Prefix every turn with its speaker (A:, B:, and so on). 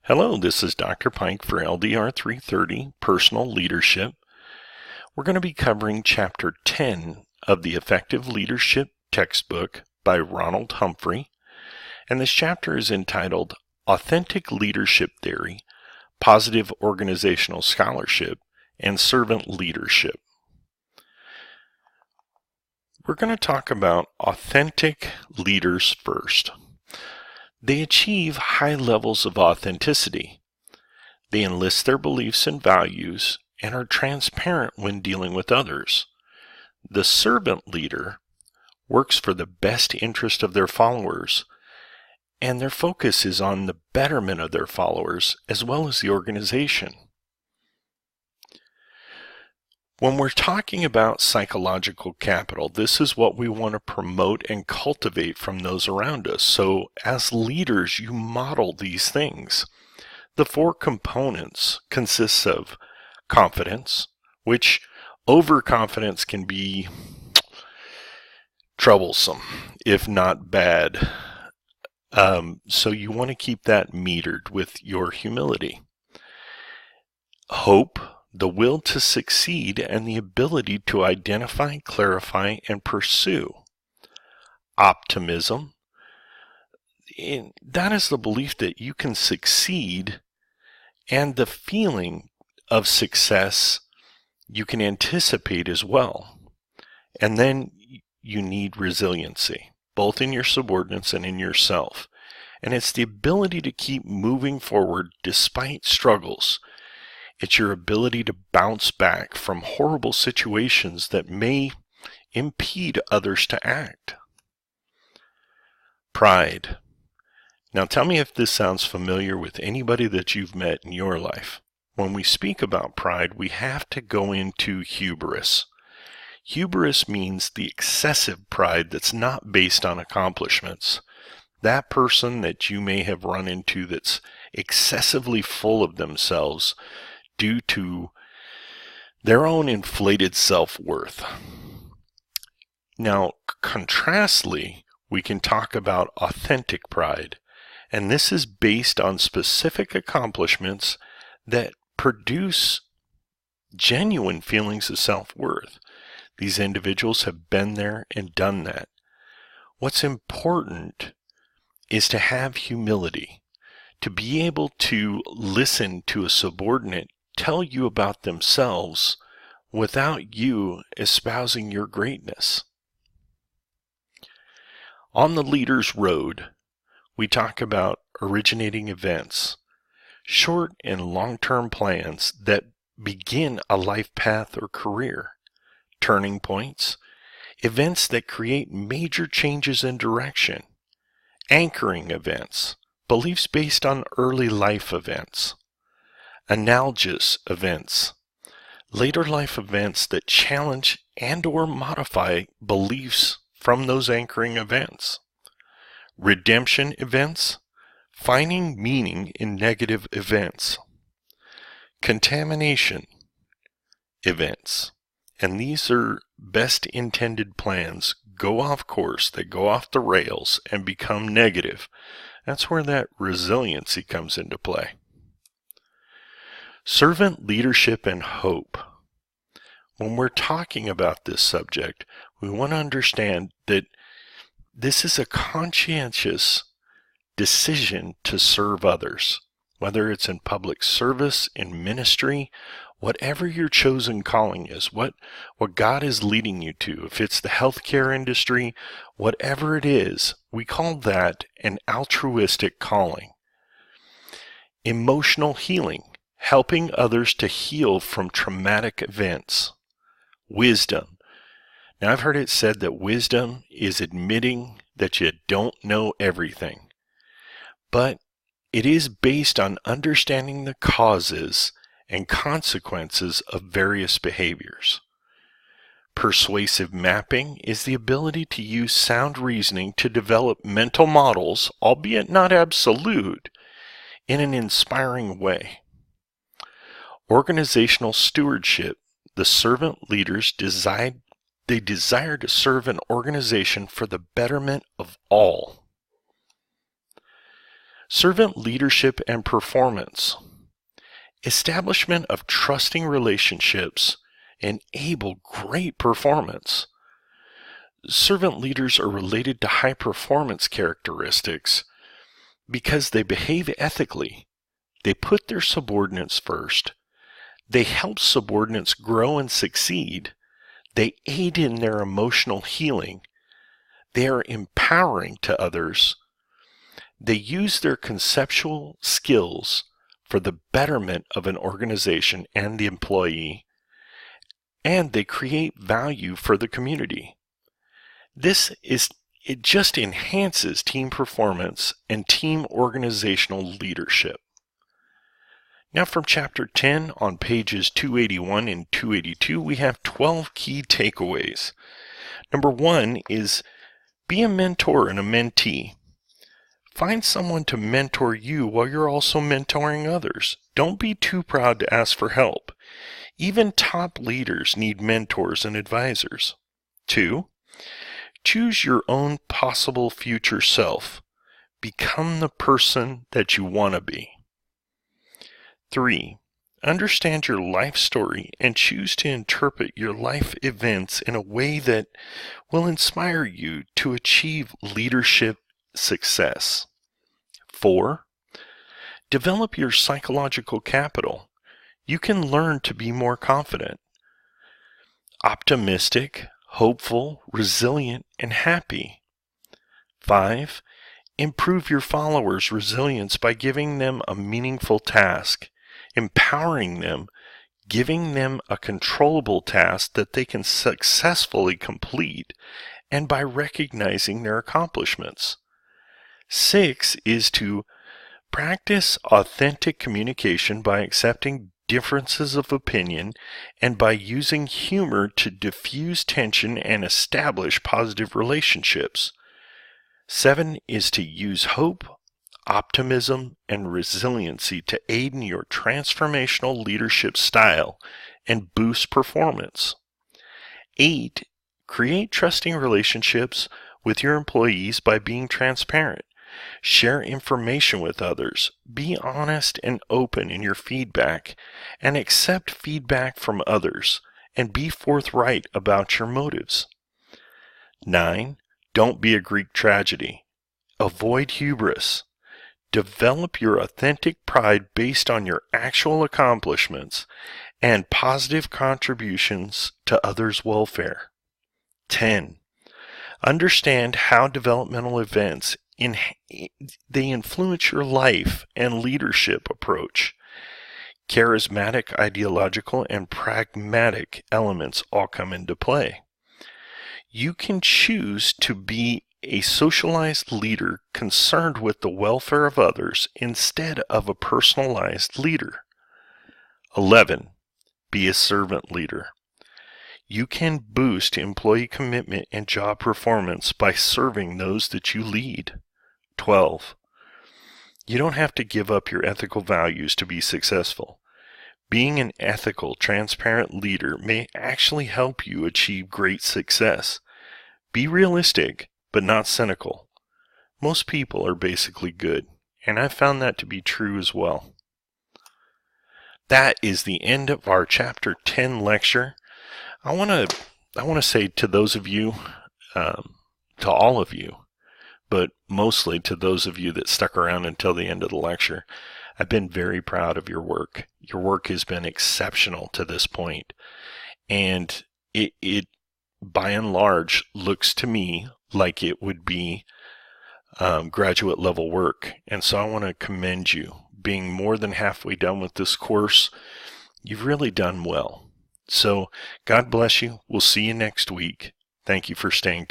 A: Hello, this is Dr. Pike for LDR330 Personal Leadership. We're going to be covering Chapter 10 of the Effective Leadership textbook by Ronald Humphrey, and this chapter is entitled Authentic Leadership Theory, Positive Organizational Scholarship, and Servant Leadership. We're going to talk about authentic leaders first. They achieve high levels of authenticity. They enlist their beliefs and values and are transparent when dealing with others. The servant leader works for the best interest of their followers, and their focus is on the betterment of their followers as well as the organization. When we're talking about psychological capital, this is what we want to promote and cultivate from those around us. So as leaders, you model these things. The four components consists of confidence, which overconfidence can be troublesome, if not bad. So you want to keep that metered with your humility. Hope, the will to succeed, and the ability to identify, clarify, and pursue. Optimism, that is the belief that you can succeed, and the feeling of success you can anticipate as well. And then you need resiliency, both in your subordinates and in yourself. And it's the ability to keep moving forward despite struggles. It's your ability to bounce back from horrible situations that may impede others to act. Pride. Now tell me if this sounds familiar with anybody that you've met in your life. When we speak about pride, we have to go into hubris. Hubris means the excessive pride that's not based on accomplishments. That person that you may have run into that's excessively full of themselves due to their own inflated self-worth. Now, contrastly, we can talk about authentic pride, and this is based on specific accomplishments that produce genuine feelings of self-worth. These individuals have been there and done that. What's important is to have humility, to be able to listen to a subordinate tell you about themselves without you espousing your greatness. On the leader's road, we talk about originating events, short and long-term plans that begin a life path or career, turning points, events that create major changes in direction, anchoring events, beliefs based on early life events, analogous events, later life events that challenge and or modify beliefs from those anchoring events, redemption events, finding meaning in negative events, contamination events, and these are best intended plans go off course, they go off the rails and become negative. That's where that resiliency comes into play. Servant leadership and hope. When we're talking about this subject, we want to understand that this is a conscientious decision to serve others, whether it's in public service, in ministry, whatever your chosen calling is, what God is leading you to. If it's the healthcare industry, whatever it is, we call that an altruistic calling. Emotional healing, helping others to heal from traumatic events. Wisdom. Now I've heard it said that wisdom is admitting that you don't know everything, but it is based on understanding the causes and consequences of various behaviors. Persuasive mapping is the ability to use sound reasoning to develop mental models, albeit not absolute, in an inspiring way. Organizational stewardship. The servant leaders desire to serve an organization for the betterment of all. Servant leadership and performance. Establishment of trusting relationships enable great performance. Servant leaders are related to high performance characteristics because they behave ethically. They put their subordinates first. They help subordinates grow and succeed. They aid in their emotional healing. They are empowering to others. They use their conceptual skills for the betterment of an organization and the employee, and they create value for the community. It just enhances team performance and team organizational leadership. Now from Chapter 10 on pages 281 and 282, we have 12 key takeaways. Number 1 is be a mentor and a mentee. Find someone to mentor you while you're also mentoring others. Don't be too proud to ask for help. Even top leaders need mentors and advisors. 2, choose your own possible future self. Become the person that you want to be. 3, understand your life story and choose to interpret your life events in a way that will inspire you to achieve leadership success. 4, develop your psychological capital. You can learn to be more confident, optimistic, hopeful, resilient, and happy. 5, improve your followers' resilience by giving them a meaningful task, empowering them, giving them a controllable task that they can successfully complete, and by recognizing their accomplishments. 6 is to practice authentic communication by accepting differences of opinion and by using humor to diffuse tension and establish positive relationships. 7 is to use hope, optimism, and resiliency to aid in your transformational leadership style and boost performance. 8, create trusting relationships with your employees by being transparent. Share information with others. Be honest and open in your feedback, and accept feedback from others, and be forthright about your motives. 9, don't be a Greek tragedy. Avoid hubris. Develop your authentic pride based on your actual accomplishments and positive contributions to others' welfare. 10, understand how developmental events they influence your life and leadership approach. Charismatic, ideological, and pragmatic elements all come into play. You can choose to be a socialized leader concerned with the welfare of others instead of a personalized leader. 11, be a servant leader. You can boost employee commitment and job performance by serving those that you lead. 12, you don't have to give up your ethical values to be successful. Being an ethical, transparent leader may actually help you achieve great success. Be realistic, but not cynical. Most people are basically good, and I've found that to be true as well. That is the end of our Chapter 10 lecture. I want to say to those of you, to all of you, but mostly to those of you that stuck around until the end of the lecture, I've been very proud of your work. Your work has been exceptional to this point, and it by and large looks to me like it would be graduate level work. And so I want to commend you. Being more than halfway done with this course, you've really done well. So God bless you. We'll see you next week. Thank you for staying.